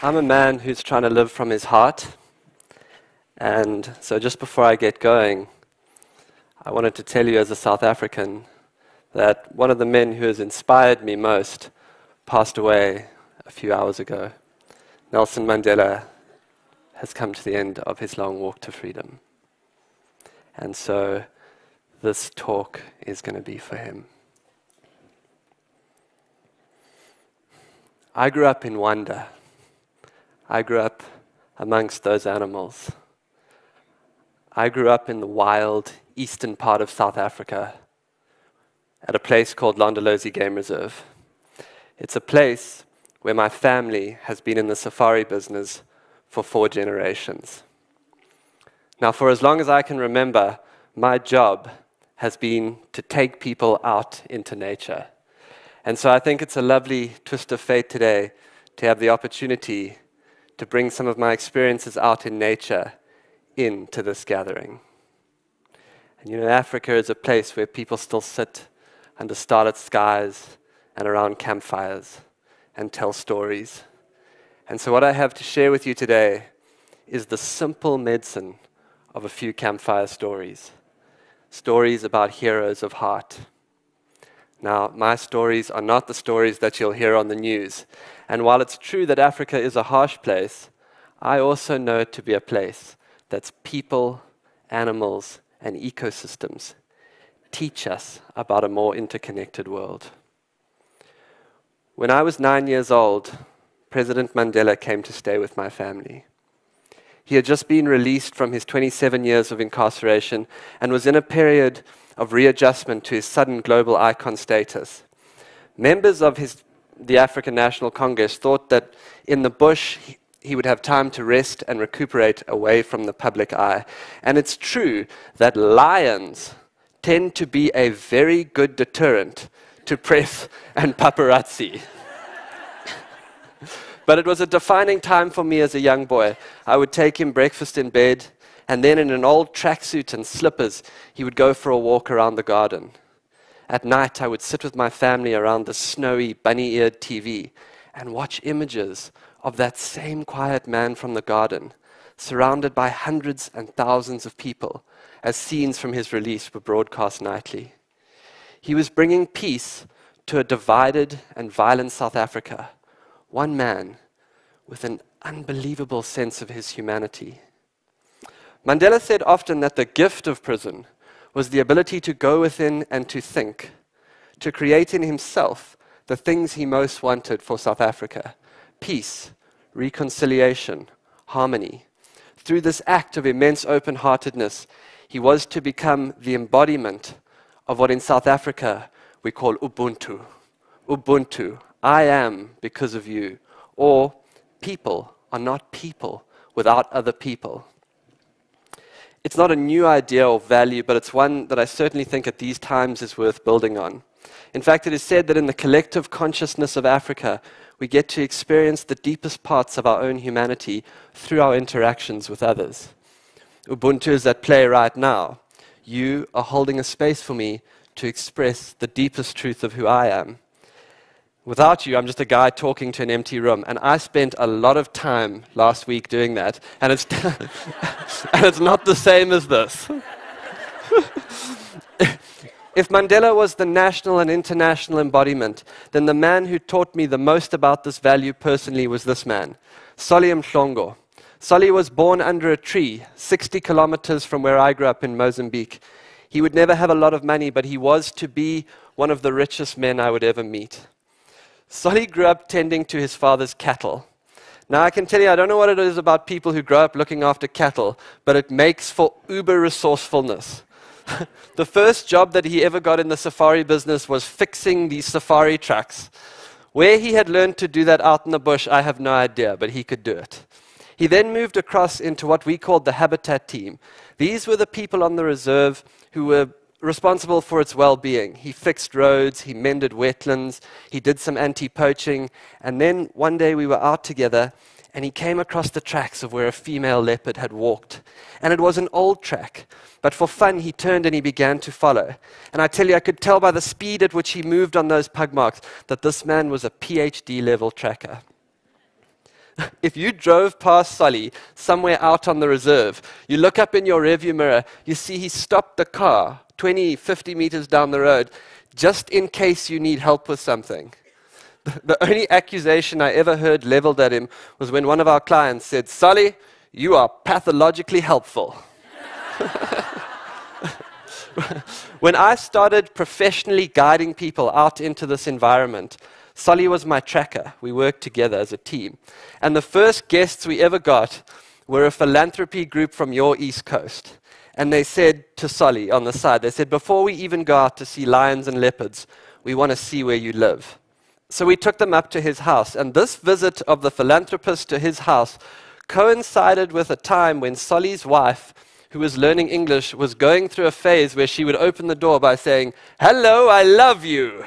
I'm a man who's trying to live from his heart, and so just before I get going, I wanted to tell you as a South African that one of the men who has inspired me most passed away a few hours ago. Nelson Mandela has come to the end of his long walk to freedom. And so this talk is going to be for him. I grew up in wonder. I grew up amongst those animals. I grew up in the wild eastern part of South Africa at a place called Londolozi Game Reserve. It's a place where my family has been in the safari business for 4 generations. Now, for as long as I can remember, my job has been to take people out into nature. And so I think it's a lovely twist of fate today to have the opportunity to bring some of my experiences out in nature into this gathering. And you know, Africa is a place where people still sit under starlit skies and around campfires and tell stories. And so what I have to share with you today is the simple medicine of a few campfire stories. Stories about heroes of heart. Now, my stories are not the stories that you'll hear on the news. And while it's true that Africa is a harsh place, I also know it to be a place that's people, animals, and ecosystems teach us about a more interconnected world. When I was 9 years old, President Mandela came to stay with my family. He had just been released from his 27 years of incarceration and was in a period of readjustment to his sudden global icon status. Members of the African National Congress thought that in the bush he would have time to rest and recuperate away from the public eye. And it's true that lions tend to be a very good deterrent to press and paparazzi. But it was a defining time for me as a young boy. I would take him breakfast in bed, and then in an old tracksuit and slippers, he would go for a walk around the garden. At night, I would sit with my family around the snowy, bunny-eared TV and watch images of that same quiet man from the garden, surrounded by hundreds and thousands of people, as scenes from his release were broadcast nightly. He was bringing peace to a divided and violent South Africa, one man with an unbelievable sense of his humanity. Mandela said often that the gift of prison was the ability to go within and to think, to create in himself the things he most wanted for South Africa: peace, reconciliation, harmony. Through this act of immense open-heartedness, he was to become the embodiment of what in South Africa we call Ubuntu. Ubuntu, I am because of you, or people are not people without other people. It's not a new idea or value, but it's one that I certainly think at these times is worth building on. In fact, it is said that in the collective consciousness of Africa, we get to experience the deepest parts of our own humanity through our interactions with others. Ubuntu is at play right now. You are holding a space for me to express the deepest truth of who I am. Without you, I'm just a guy talking to an empty room. And I spent a lot of time last week doing that. And it's, and it's not the same as this. If Mandela was the national and international embodiment, then the man who taught me the most about this value personally was this man, Solly Mhlongo. Solly was born under a tree, 60 kilometers from where I grew up in Mozambique. He would never have a lot of money, but he was to be one of the richest men I would ever meet. Solly grew up tending to his father's cattle. Now, I can tell you, I don't know what it is about people who grow up looking after cattle, but it makes for uber resourcefulness. The first job that he ever got in the safari business was fixing these safari trucks. Where he had learned to do that out in the bush, I have no idea, but he could do it. He then moved across into what we called the habitat team. These were the people on the reserve who were responsible for its well-being. He fixed roads, he mended wetlands, he did some anti-poaching, and then one day we were out together and he came across the tracks of where a female leopard had walked. And it was an old track, but for fun he turned and he began to follow. And I tell you, I could tell by the speed at which he moved on those pug marks that this man was a PhD level tracker. If you drove past Solly somewhere out on the reserve, you look up in your rearview mirror, you see he stopped the car 20, 50 meters down the road just in case you need help with something. The only accusation I ever heard leveled at him was when one of our clients said, "Solly, you are pathologically helpful." When I started professionally guiding people out into this environment, Solly was my tracker. We worked together as a team. And the first guests we ever got were a philanthropy group from your East Coast. And they said to Solly on the side, they said, "Before we even go out to see lions and leopards, we want to see where you live." So we took them up to his house. And this visit of the philanthropist to his house coincided with a time when Solly's wife, who was learning English, was going through a phase where she would open the door by saying, "Hello, I love you.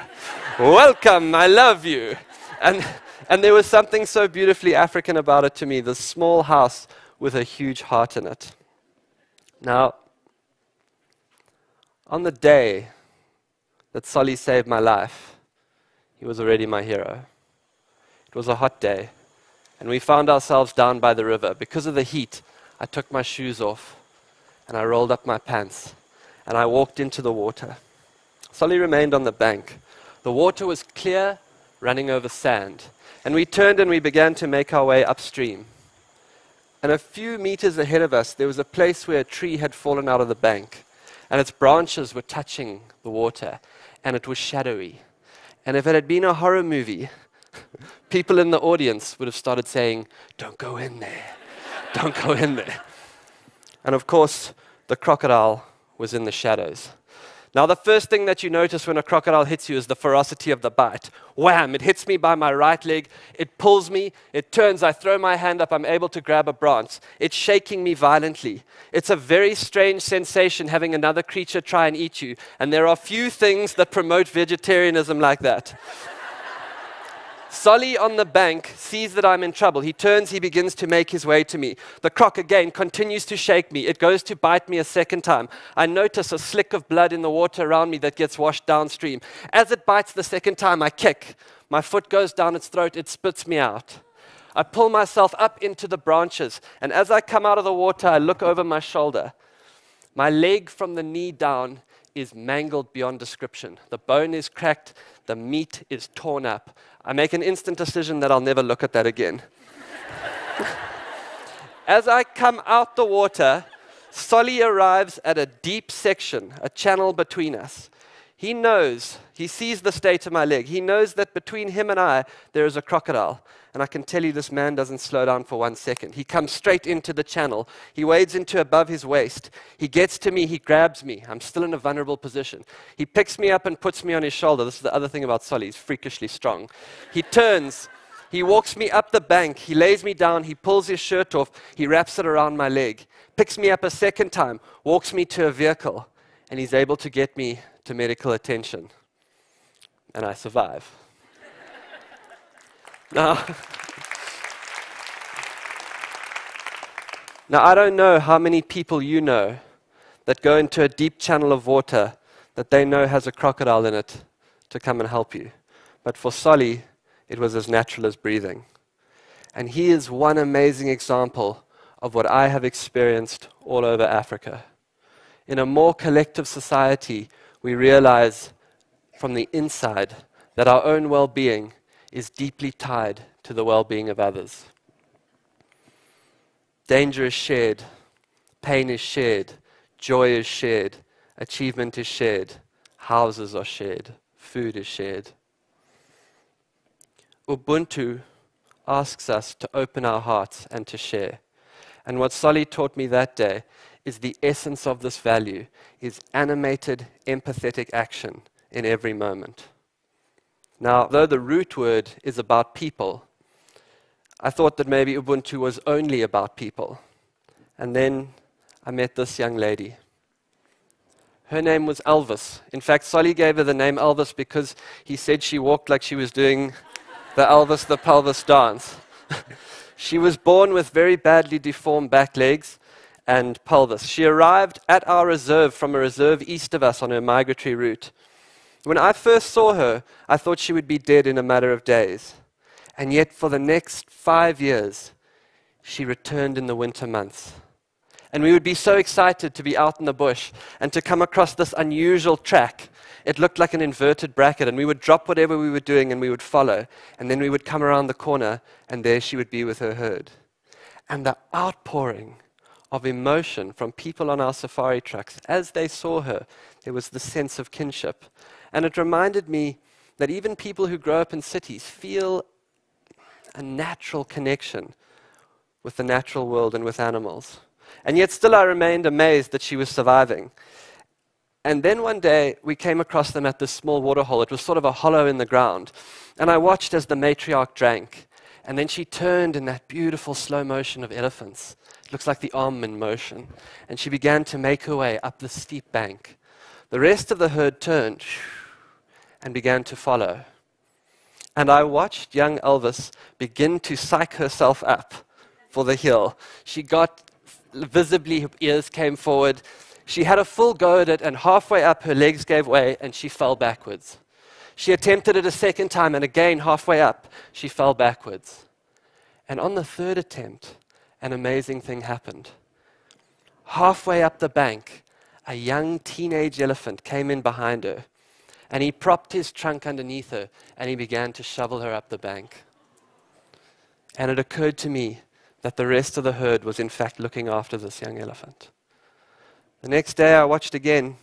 Welcome, I love you." And there was something so beautifully African about it to me, this small house with a huge heart in it. Now, on the day that Solly saved my life, he was already my hero. It was a hot day, and we found ourselves down by the river. Because of the heat, I took my shoes off, and I rolled up my pants, and I walked into the water. Solly remained on the bank. The water was clear, running over sand, and we turned and we began to make our way upstream. And a few meters ahead of us, there was a place where a tree had fallen out of the bank, and its branches were touching the water, and it was shadowy. And if it had been a horror movie, people in the audience would have started saying, "Don't go in there, don't go in there." And of course, the crocodile was in the shadows. Now, the first thing that you notice when a crocodile hits you is the ferocity of the bite. Wham! It hits me by my right leg. It pulls me. It turns. I throw my hand up. I'm able to grab a branch. It's shaking me violently. It's a very strange sensation having another creature try and eat you. And there are few things that promote vegetarianism like that. Solly on the bank sees that I'm in trouble. He turns, he begins to make his way to me. The croc again continues to shake me. It goes to bite me a second time. I notice a slick of blood in the water around me that gets washed downstream. As it bites the second time, I kick. My foot goes down its throat. It spits me out. I pull myself up into the branches, and as I come out of the water, I look over my shoulder. My leg from the knee down is mangled beyond description. The bone is cracked. The meat is torn up. I make an instant decision that I'll never look at that again. As I come out the water, Solly arrives at a deep section, a channel between us. He knows, he sees the state of my leg. He knows that between him and I, there is a crocodile. And I can tell you this man doesn't slow down for 1 second. He comes straight into the channel. He wades into above his waist. He gets to me. He grabs me. I'm still in a vulnerable position. He picks me up and puts me on his shoulder. This is the other thing about Solly. He's freakishly strong. He turns. He walks me up the bank. He lays me down. He pulls his shirt off. He wraps it around my leg. Picks me up a second time. Walks me to a vehicle. And he's able to get me to medical attention. And I survive. Now, I don't know how many people you know that go into a deep channel of water that they know has a crocodile in it to come and help you. But for Solly, it was as natural as breathing. And he is one amazing example of what I have experienced all over Africa. In a more collective society, we realize from the inside that our own well-being is deeply tied to the well-being of others. Danger is shared, pain is shared, joy is shared, achievement is shared, houses are shared, food is shared. Ubuntu asks us to open our hearts and to share. And what Solly taught me that day is the essence of this value is animated, empathetic action in every moment. Now, though the root word is about people, I thought that maybe Ubuntu was only about people. And then I met this young lady. Her name was Elvis. In fact, Solly gave her the name Elvis because he said she walked like she was doing the Elvis the pelvis dance. She was born with very badly deformed back legs and pelvis. She arrived at our reserve from a reserve east of us on her migratory route. When I first saw her, I thought she would be dead in a matter of days. And yet for the next 5 years, she returned in the winter months. And we would be so excited to be out in the bush and to come across this unusual track. It looked like an inverted bracket, and we would drop whatever we were doing and we would follow. And then we would come around the corner, and there she would be with her herd. And the outpouring of emotion from people on our safari trucks, as they saw her, there was the sense of kinship. And it reminded me that even people who grow up in cities feel a natural connection with the natural world and with animals. And yet still I remained amazed that she was surviving. And then one day we came across them at this small waterhole. It was sort of a hollow in the ground. And I watched as the matriarch drank. And then she turned in that beautiful slow motion of elephants. It looks like the arm in motion. And she began to make her way up the steep bank. The rest of the herd turned and began to follow. And I watched young Elvis begin to psych herself up for the hill. She got visibly, her ears came forward. She had a full go at it, and halfway up her legs gave way and she fell backwards. She attempted it a second time, and again halfway up she fell backwards. And on the third attempt, an amazing thing happened. Halfway up the bank, a young teenage elephant came in behind her, and he propped his trunk underneath her and he began to shovel her up the bank. And it occurred to me that the rest of the herd was in fact looking after this young elephant. The next day I watched again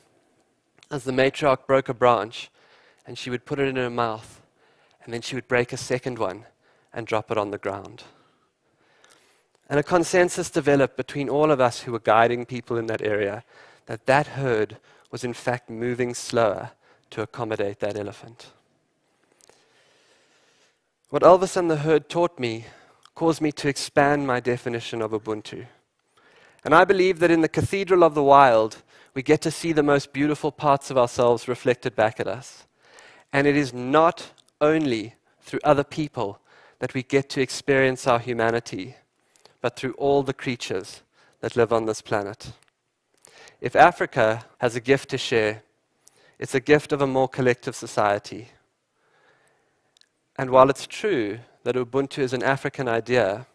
as the matriarch broke a branch, and she would put it in her mouth, and then she would break a second one and drop it on the ground. And a consensus developed between all of us who were guiding people in that area that that herd was in fact moving slower to accommodate that elephant. What Elvis and the herd taught me caused me to expand my definition of Ubuntu. And I believe that in the Cathedral of the Wild, we get to see the most beautiful parts of ourselves reflected back at us. And it is not only through other people that we get to experience our humanity, but through all the creatures that live on this planet. If Africa has a gift to share, it's a gift of a more collective society. And while it's true that Ubuntu is an African idea,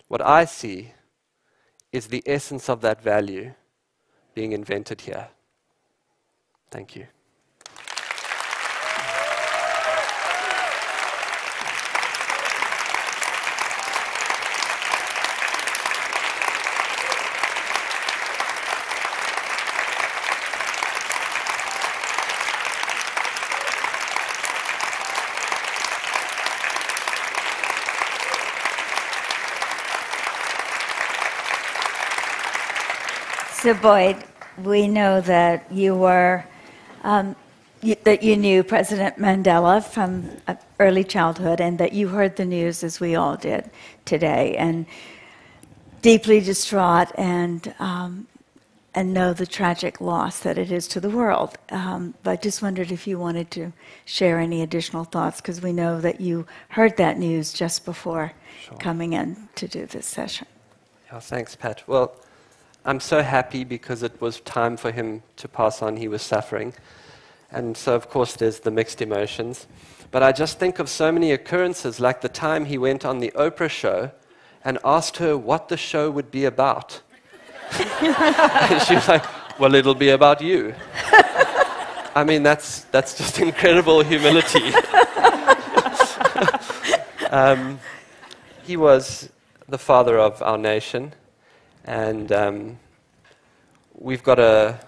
what I see is the essence of that value being invented here. Thank you. So Boyd, we know that you were, that you knew President Mandela from early childhood, and that you heard the news, as we all did today, and deeply distraught and know the tragic loss that it is to the world. But I just wondered if you wanted to share any additional thoughts, because we know that you heard that news just before coming in to do this session. Yeah, thanks, Pat. Well, I'm so happy because it was time for him to pass on. He was suffering. And so, of course, there's the mixed emotions. But I just think of so many occurrences, like the time he went on the Oprah show and asked her what the show would be about. And she was like, well, it'll be about you. I mean, that's just incredible humility. He was the father of our nation. And we've got a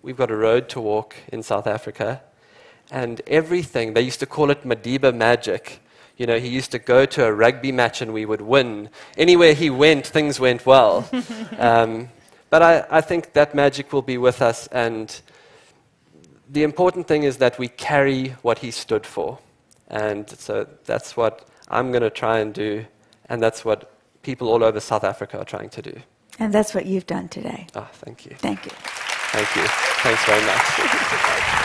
road to walk in South Africa, and everything, they used to call it Madiba magic. You know, he used to go to a rugby match and we would win. Anywhere he went, things went well. But I think that magic will be with us, and the important thing is that we carry what he stood for. And so that's what I'm going to try and do, and that's what people all over South Africa are trying to do. And that's what you've done today. Oh, thank you. Thank you. Thank you. Thanks very much.